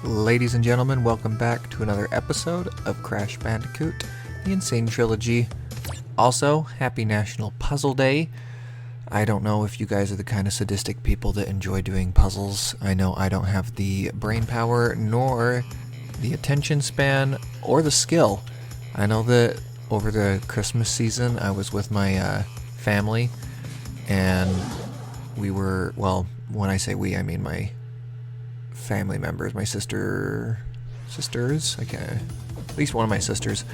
Ladies and gentlemen, welcome back to another episode of Crash Bandicoot, the Insane Trilogy. Also, happy National Puzzle Day. I don't know if you guys are the kind of sadistic people that enjoy doing puzzles. I know I don't have the brain power, nor the attention span, or the skill. I know that over the Christmas season, I was with my family, and we were, well, when I say we, I mean my family members, my sisters, at least one of my sisters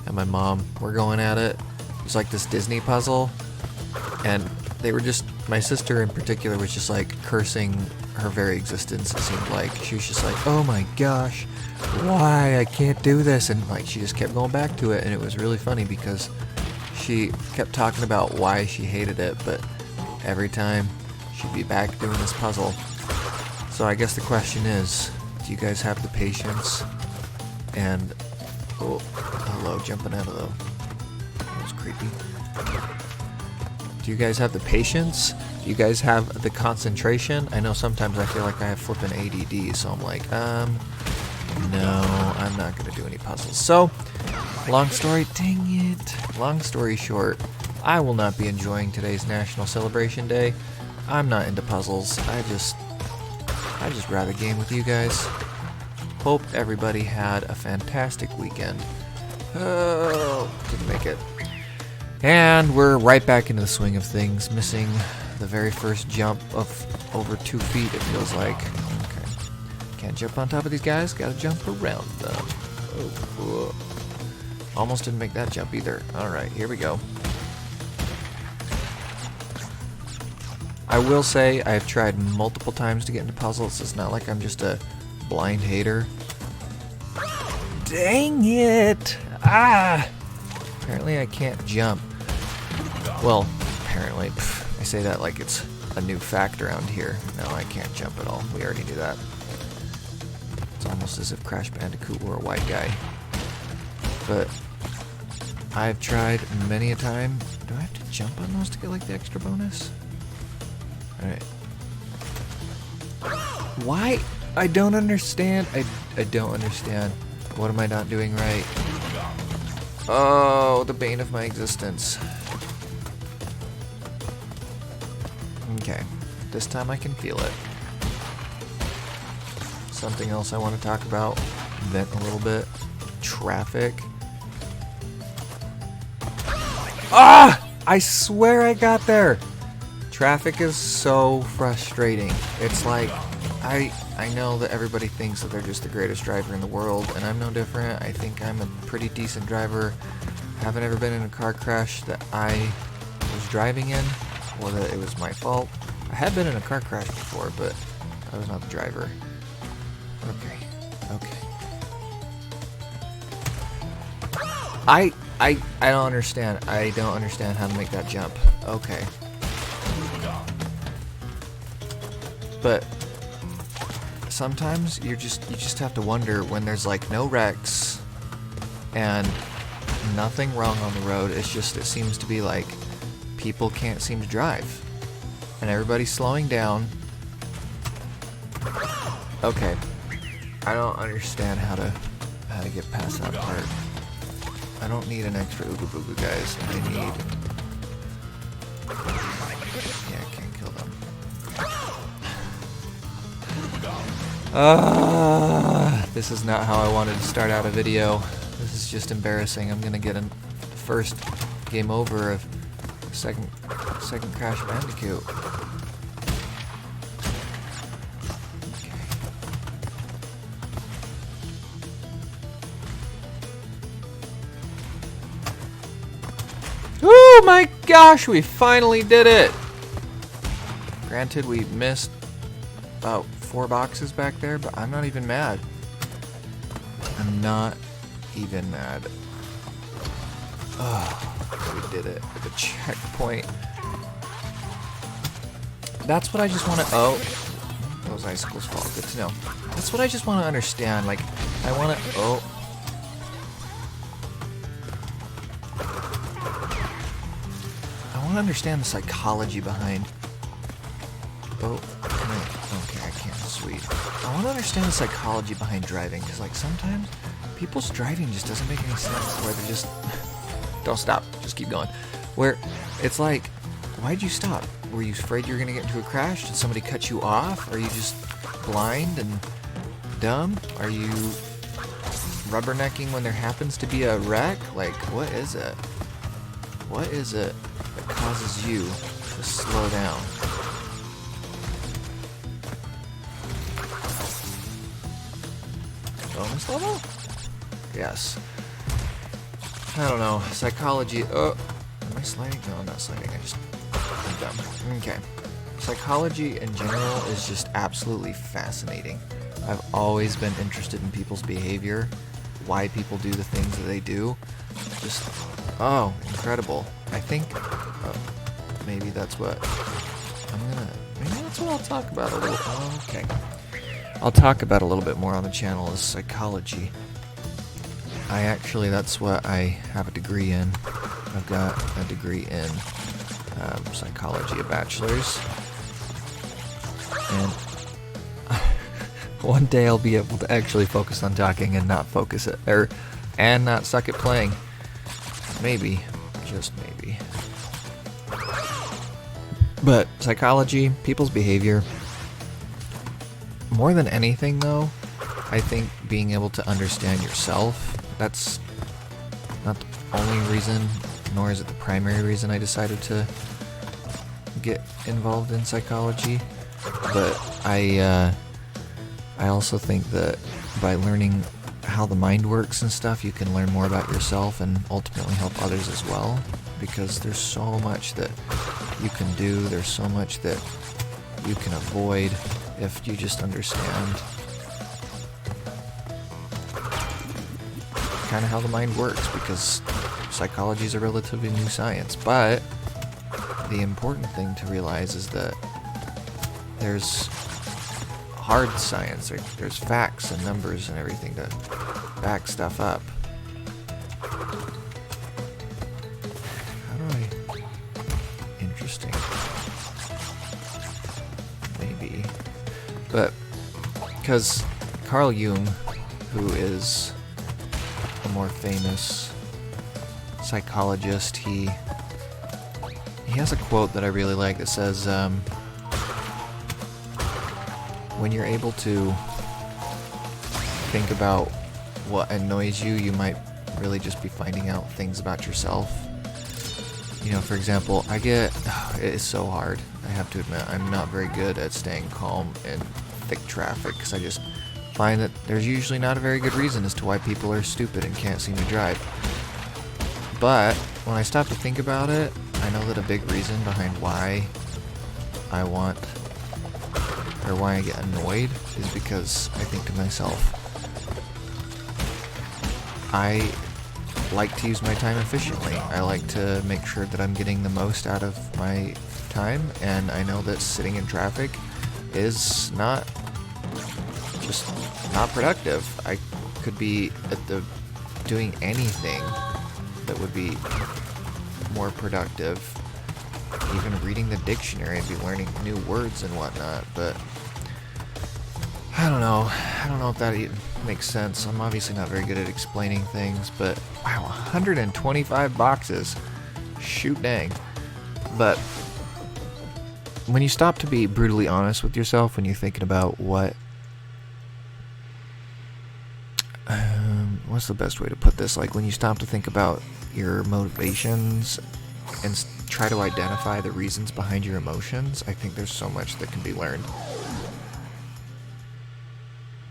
and my mom were going at it. It was like this Disney puzzle, and they were just, my sister in particular was just like cursing her very existence. It seemed like she was just like, oh my gosh, why I can't do this, and like she just kept going back to it, and it was really funny because she kept talking about why she hated it, but every time she'd be back doing this puzzle. So I guess the question is, do you guys have the patience and, oh, hello, jumping out of that was creepy. Do you guys have the patience? Do you guys have the concentration? I know sometimes I feel like I have flipping ADD, so I'm like, no, I'm not going to do any puzzles. So, long story short, I will not be enjoying today's National Celebration Day. I'm not into puzzles. I just rather game with you guys. Hope everybody had a fantastic weekend. Oh, didn't make it. And we're right back into the swing of things, missing the very first jump of over 2 feet, it feels like. Okay. Can't jump on top of these guys, gotta jump around them. Oh. Almost didn't make that jump either. Alright, here we go. I will say I've tried multiple times to get into puzzles. It's not like I'm just a blind hater. Dang it! Apparently I can't jump. Well, apparently. I say that like it's a new fact around here. No, I can't jump at all. We already knew that. It's almost as if Crash Bandicoot were a white guy. But I've tried many a time. Do I have to jump on those to get like the extra bonus? Alright. Why? I don't understand. I don't understand. What am I not doing right? Oh, the bane of my existence. Okay. This time I can feel it. Something else I want to talk about. Vent a little bit. Traffic. I swear I got there! Traffic is so frustrating. It's like, I know that everybody thinks that they're just the greatest driver in the world, and I'm no different. I think I'm a pretty decent driver. I haven't ever been in a car crash that I was driving in, or that it was my fault. I had been in a car crash before, but I was not the driver. Okay. I don't understand. I don't understand how to make that jump. Okay. But sometimes you just have to wonder when there's like no wrecks and nothing wrong on the road. It seems to be like people can't seem to drive and everybody's slowing down. Okay, I don't understand how to get past that part. I don't need an extra ooga booga, guys. I need. Yeah, I can't kill them. This is not how I wanted to start out a video. This is just embarrassing. I'm gonna get a first game over of second Crash Bandicoot. Okay. Oh my gosh, we finally did it! Granted, we missed about 4 boxes back there, but I'm not even mad. I'm not even mad. Oh, we did it with a checkpoint. That's what I just want to. Oh, those icicles fall. Good to know. That's what I just want to understand. Like, I want to. Oh. I want to understand the psychology behind. Oh, come here. Okay, I can't. Sweet. I want to understand the psychology behind driving, because like sometimes people's driving just doesn't make any sense. Where they're just don't stop, just keep going. Where it's like, why'd you stop? Were you afraid you were gonna get into a crash? Did somebody cut you off? Are you just blind and dumb? Are you rubbernecking when there happens to be a wreck? Like, what is it? What is it that causes you to slow down? Bonus level? Yes. I don't know. Psychology. Oh, am I sliding? No, I'm not sliding. I'm dumb. Okay. Psychology in general is just absolutely fascinating. I've always been interested in people's behavior, why people do the things that they do. Just, oh, incredible. I think maybe that's what maybe that's what I'll talk about a little. Oh, okay. I'll talk about a little bit more on the channel is psychology. That's what I have a degree in. I've got a degree in psychology, a bachelor's. And one day I'll be able to actually focus on talking and not focus it, and not suck at playing. Maybe, just maybe. But psychology, people's behavior. More than anything though, I think being able to understand yourself, that's not the only reason, nor is it the primary reason I decided to get involved in psychology. But I also think that by learning how the mind works and stuff, you can learn more about yourself and ultimately help others as well. Because there's so much that you can do, there's so much that you can avoid if you just understand kind of how the mind works, because psychology is a relatively new science. But the important thing to realize is that there's hard science, there's facts and numbers and everything to back stuff up. How do I... Interesting. Maybe. But, because Carl Jung, who is a more famous psychologist, he has a quote that I really like that says, when you're able to think about what annoys you, you might really just be finding out things about yourself. You know, for example, it is so hard. I have to admit, I'm not very good at staying calm in thick traffic, because I just find that there's usually not a very good reason as to why people are stupid and can't seem to drive. But when I stop to think about it, I know that a big reason behind why I want, or why I get annoyed, is because I think to myself, I like to use my time efficiently. I like to make sure that I'm getting the most out of my time, and I know that sitting in traffic is not productive. I could be doing anything that would be more productive. Even reading the dictionary, I'd be learning new words and whatnot, but I don't know if that even makes sense. I'm obviously not very good at explaining things, but wow, 125 boxes. Shoot dang. But when you stop to be brutally honest with yourself, when you're thinking about what's the best way to put this? Like when you stop to think about your motivations and try to identify the reasons behind your emotions, I think there's so much that can be learned.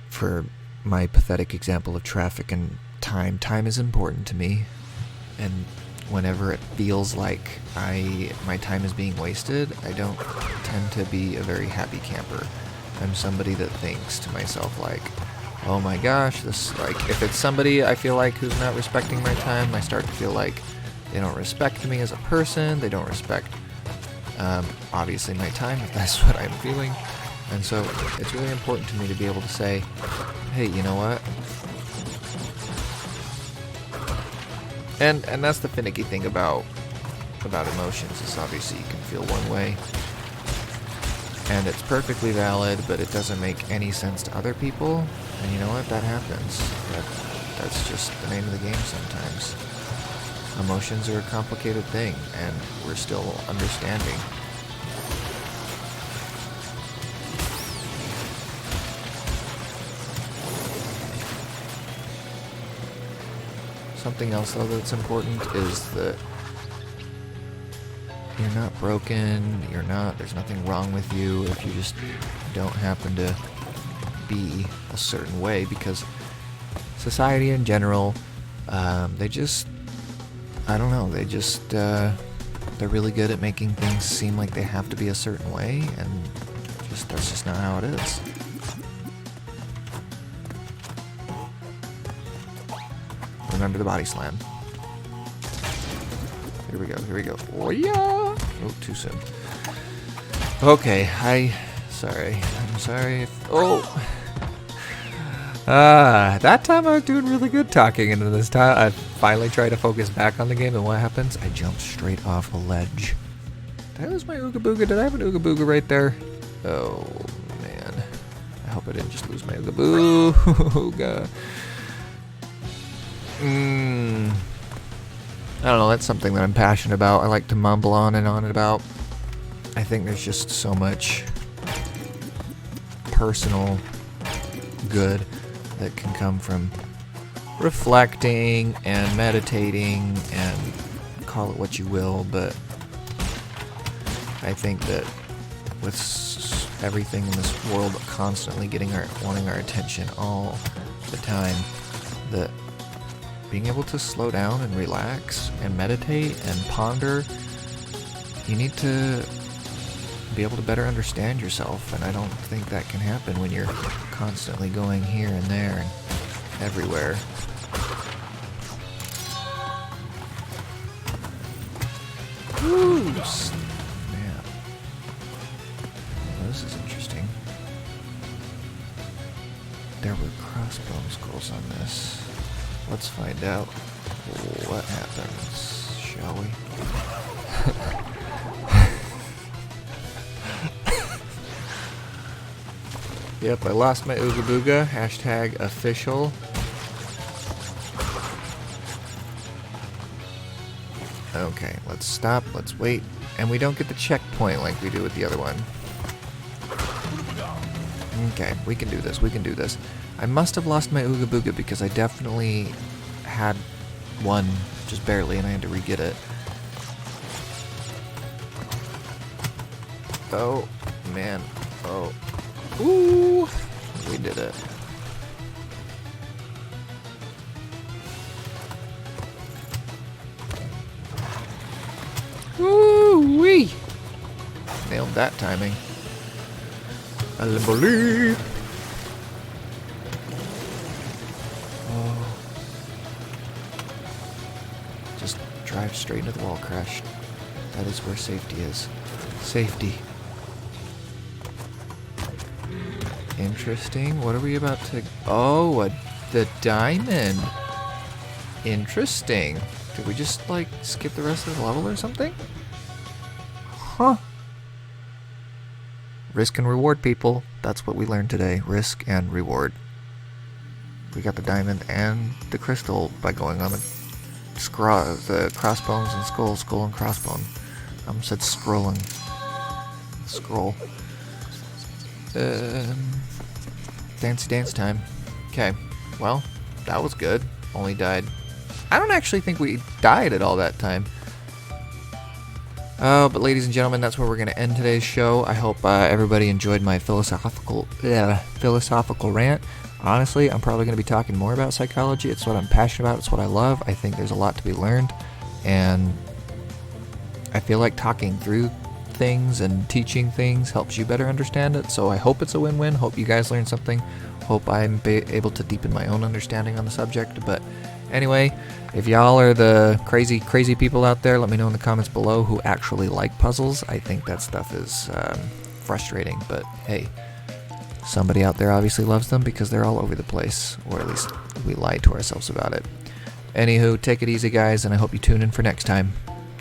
For my pathetic example of traffic and time is important to me, and whenever it feels like my time is being wasted, I don't tend to be a very happy camper. I'm somebody that thinks to myself like, oh my gosh, if it's somebody I feel like who's not respecting my time, I start to feel like they don't respect me as a person, they don't respect, obviously, my time, if that's what I'm feeling. And so it's really important to me to be able to say, hey, you know what? And that's the finicky thing about emotions, is obviously you can feel one way. And it's perfectly valid, but it doesn't make any sense to other people. And you know what? That happens. That's just the name of the game sometimes. Emotions are a complicated thing, and we're still understanding. Something else, though, that's important is that you're not broken, there's nothing wrong with you if you just don't happen to be a certain way, because society in general, they just, I don't know, they're really good at making things seem like they have to be a certain way, and that's just not how it is. Remember the body slam. Here we go. Oh yeah! Oh, too soon. Okay, I'm sorry. That time I was doing really good talking, and this time I finally try to focus back on the game, and what happens? I jump straight off a ledge. Did I lose my Ooga Booga? Did I have an Ooga Booga right there? Oh, man. I hope I didn't just lose my Ooga Booga. I don't know, that's something that I'm passionate about. I like to mumble on and about. I think there's just so much personal good that can come from reflecting and meditating and call it what you will, but I think that with everything in this world constantly wanting our attention all the time, that being able to slow down and relax and meditate and ponder, you need to be able to better understand yourself, and I don't think that can happen when you're constantly going here and there and everywhere. Ooh, man. Well, this is interesting. There were crossbow skulls on this. Let's find out what happens, shall we? Yep, I lost my Ooga Booga. Hashtag official. Okay, let's stop, let's wait. And we don't get the checkpoint like we do with the other one. Okay, we can do this. I must have lost my Ooga Booga because I definitely had one, just barely, and I had to re-get it. Oh, man. Oh. Ooh! We did it. Woo-wee! Nailed that timing. I believe. Just drive straight into the wall, Crash. That is where safety is. Safety. Interesting. What are we about to... Oh, the diamond. Interesting. Did we just, like, skip the rest of the level or something? Huh. Risk and reward, people. That's what we learned today. Risk and reward. We got the diamond and the crystal by going on the crossbones and skull and crossbone. I almost said scrolling. Scroll. Dance time. Okay. Well, that was good. Only died. I don't actually think we died at all that time. But ladies and gentlemen, that's where we're going to end today's show. I hope everybody enjoyed my philosophical rant. Honestly, I'm probably going to be talking more about psychology. It's what I'm passionate about. It's what I love. I think there's a lot to be learned. And I feel like talking through things and teaching things helps you better understand it. So I hope it's a win-win. Hope you guys learned something. Hope I'm able to deepen my own understanding on the subject. But anyway, if y'all are the crazy people out there, let me know in the comments below who actually like puzzles. I think that stuff is frustrating, but hey, somebody out there obviously loves them because they're all over the place, or at least we lie to ourselves about it. Anywho, take it easy, guys, and I hope you tune in for next time.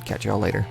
Catch y'all later.